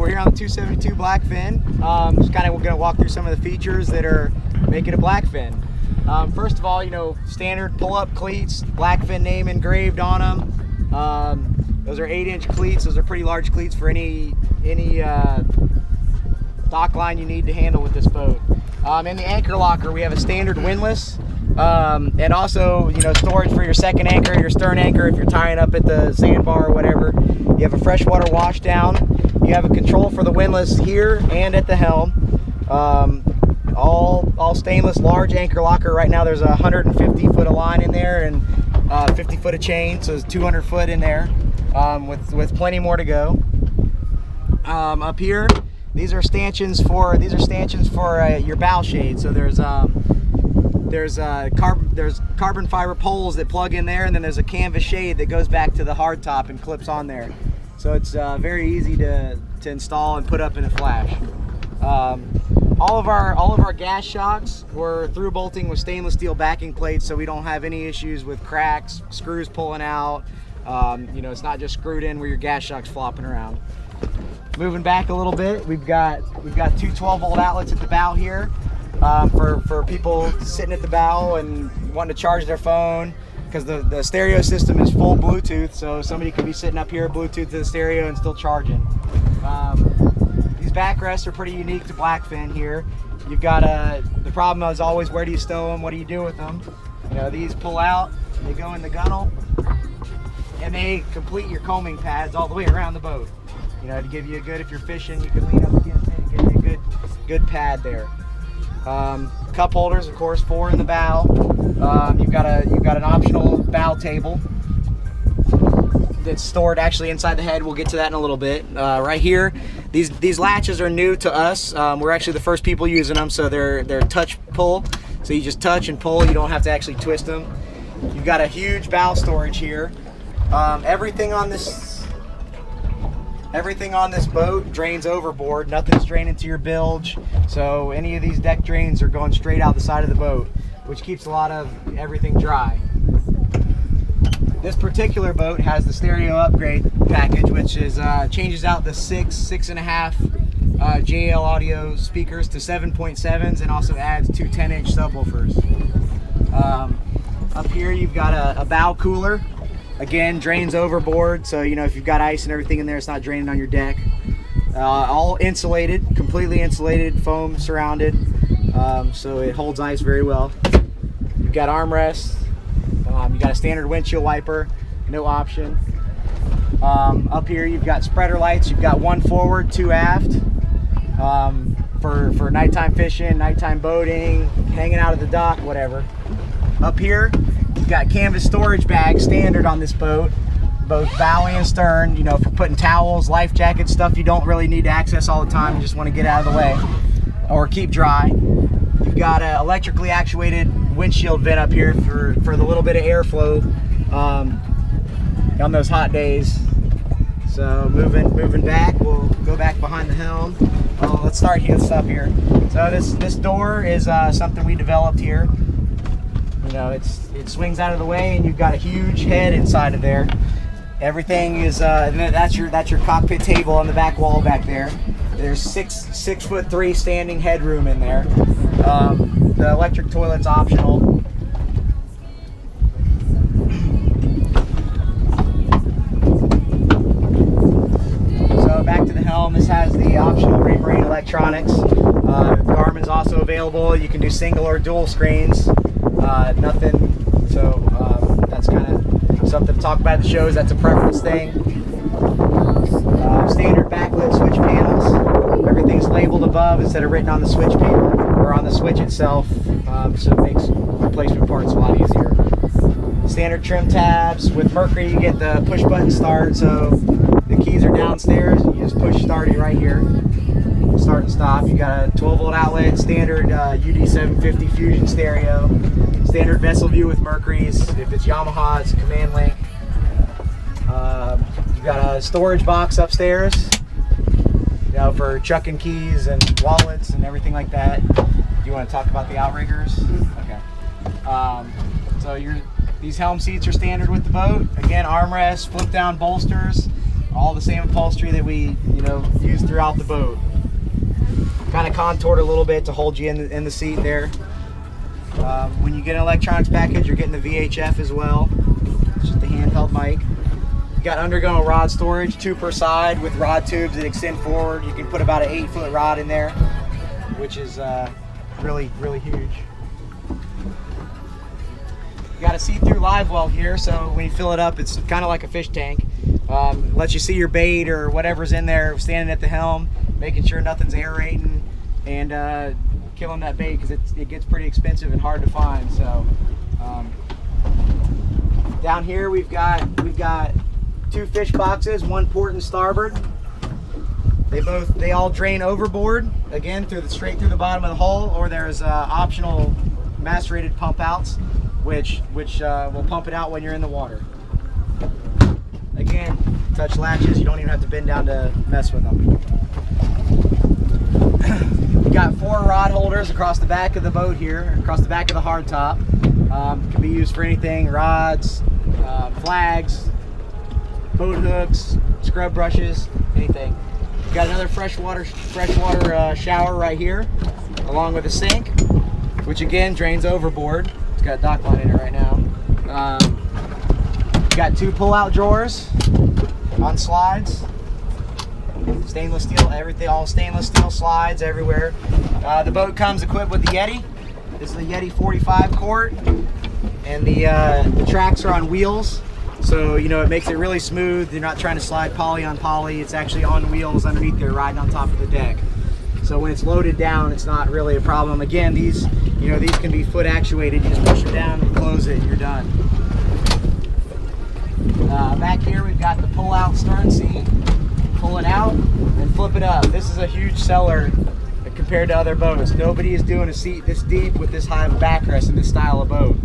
we're here on the 272 Blackfin. Just kind of going to walk through some of the features that are make it a Blackfin. First of all, you know, standard pull-up cleats, Blackfin name engraved on them. Those are 8-inch cleats. Those are pretty large cleats for any dock line you need to handle with this boat. In the anchor locker, we have a standard windlass, and also, you know, storage for your second anchor, your stern anchor if you're tying up at the sandbar or whatever. You have a freshwater wash down. You have a control for the windlass here and at the helm. All stainless, large anchor locker. Right now there's 150 foot of line in there and 50 foot of chain, so there's 200 foot in there, with plenty more to go. Up here, these are stanchions for your bow shade. So there's carbon fiber poles that plug in there, and then there's a canvas shade that goes back to the hard top and clips on there. So it's very easy to install and put up in a flash. All of our gas shocks were through bolting with stainless steel backing plates, so we don't have any issues with cracks, screws pulling out. You know, it's not just screwed in where your gas shock's flopping around. Moving back a little bit, we've got two 12-volt outlets at the bow here, for people sitting at the bow and wanting to charge their phone, because the stereo system is full Bluetooth, so somebody could be sitting up here, Bluetooth to the stereo, and still charging. These backrests are pretty unique to Blackfin here. You've got the problem is always, where do you stow them? What do you do with them? You know, these pull out, they go in the gunnel, and they complete your combing pads all the way around the boat. You know, to give you a good, if you're fishing, you can lean up against it and give you a good pad there. Cup holders, of course, 4 in the bow. You've got an optional bow table that's stored actually inside the head. We'll get to that in a little bit. Right here, these latches are new to us. We're actually the first people using them, so they're touch pull. So you just touch and pull. You don't have to actually twist them. You've got a huge bow storage here. Everything on this boat drains overboard. Nothing's draining to your bilge. So any of these deck drains are going straight out the side of the boat, which keeps a lot of everything dry. This particular boat has the stereo upgrade package, which is changes out the 6.5 JL audio speakers to 7.7s, and also adds 2 10-inch subwoofers. Up here you've got a bow cooler. Again, drains overboard, so you know, if you've got ice and everything in there, it's not draining on your deck. All insulated, completely insulated, foam surrounded, so it holds ice very well. You've got armrests. You got a standard windshield wiper, no option. Up here you've got spreader lights. You've got 1 forward, 2 aft, for nighttime fishing, nighttime boating, hanging out at the dock, whatever. Up here you've got canvas storage bags, standard on this boat, both bow and stern. You know, if you're putting towels, life jackets, stuff you don't really need to access all the time, you just want to get out of the way or keep dry. You've got an electrically actuated windshield vent up here for the little bit of airflow on those hot days. So moving back, we'll go back behind the helm. Well, let's start here. So this door is something we developed here. You know, it swings out of the way, and you've got a huge head inside of there. Everything is and that's your cockpit table on the back wall back there. There's 6'3" standing headroom in there. The electric toilet's optional. So back to the helm. This has the optional Rebrain electronics. Garmin's also available. You can do single or dual screens. Nothing. So that's kind of something to talk about at the shows. That's a preference thing. Standard backlit switch panels. Everything's labeled above instead of written on the switch panel or on the switch itself, so it makes replacement parts a lot easier. Standard trim tabs. With Mercury you get the push button start, so the keys are downstairs. You just push start it right here. Start and stop. You got a 12-volt outlet, standard UD750 Fusion stereo, standard vessel view with Mercury's. If it's Yamaha, it's a command link. You've got a storage box upstairs, you know, for chucking keys and wallets and everything like that. Do you want to talk about the Outriggers? Okay. So these helm seats are standard with the boat. Again, armrests, flip down bolsters. all the same upholstery that we, use throughout the boat. Kind of contoured a little bit to hold you in the seat there. When you get an electronics package, you're getting the VHF as well. It's just a handheld mic. You got undergo rod storage, 2 per side with rod tubes that extend forward. You can put about an 8-foot rod in there, which is really, really huge. You got a see-through live well here, so when you fill it up, it's kind of like a fish tank. Lets you see your bait or whatever's in there standing at the helm, making sure nothing's aerating and killing that bait, because it gets pretty expensive and hard to find. So down here we've got 2 fish boxes, one port and starboard. They all drain overboard, again straight through the bottom of the hull, or there's optional macerated pump outs, which will pump it out when you're in the water. Again, touch latches, you don't even have to bend down to mess with them. We've got 4 rod holders across the back of the boat here, across the back of the hardtop. Can be used for anything: rods, flags, boat hooks, scrub brushes, anything. We've got another freshwater shower right here, along with a sink, which again drains overboard. It's got a dock line in it right now. Got 2 pull-out drawers on slides. Stainless steel, everything, all stainless steel slides everywhere. The boat comes equipped with the Yeti. This is the Yeti 45 quart, and the tracks are on wheels, so it makes it really smooth. You're not trying to slide poly on poly. It's actually on wheels underneath there, riding on top of the deck. So when it's loaded down, it's not really a problem. Again, these can be foot actuated. You just push them down and close it, and you're done. Back here we've got the pull-out stern seat. Pull it out and flip it up. This is a huge seller compared to other boats. Nobody is doing a seat this deep with this high of a backrest in this style of boat.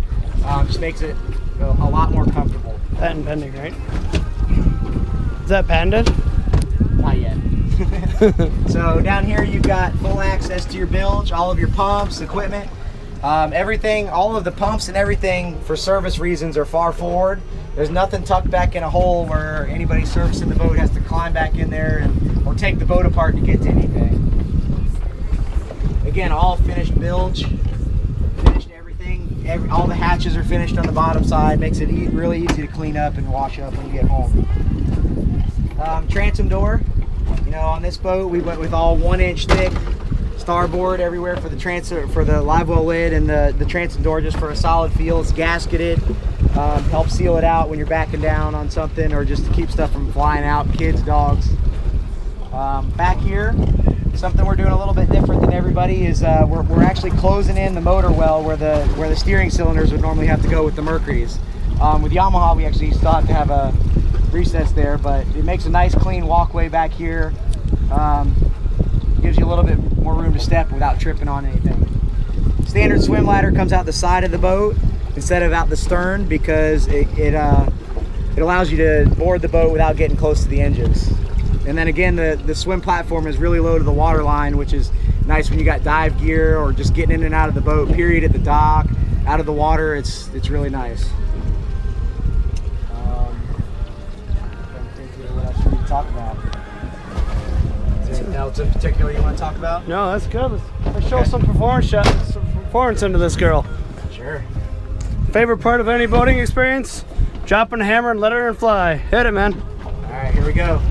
Just makes it a lot more comfortable. Patent pending, right? Is that patented? Not yet. So down here you've got full access to your bilge, all of your pumps, equipment, everything. All of the pumps and everything for service reasons are far forward. There's nothing tucked back in a hole where anybody servicing the boat has to climb back in there or take the boat apart to get to anything. Again, all finished bilge, finished everything. All the hatches are finished on the bottom side. Makes it really easy to clean up and wash up when you get home. Transom door. On this boat we went with all 1-inch thick starboard everywhere for the live well lid, and the transom door just for a solid feel. It's gasketed. Helps seal it out when you're backing down on something, or just to keep stuff from flying out, kids, dogs. Back here, something we're doing a little bit different than everybody is we're actually closing in the motor well where the steering cylinders would normally have to go with the Mercuries. With Yamaha, we actually still have to have a recess there, but it makes a nice clean walkway back here. Gives you a little bit more room to step without tripping on anything. Standard swim ladder comes out the side of the boat instead of out the stern, because it allows you to board the boat without getting close to the engines. And then again, the swim platform is really low to the water line, which is nice when you got dive gear or just getting in and out of the boat, period, at the dock, out of the water. It's really nice. What else should we talk about? Is there anything else in particular you want to talk about? No, that's good. Let's show some performance shots, some performance into this girl. Sure. Favorite part of any boating experience? Dropping a hammer and let her fly. Hit it, man. All right, here we go.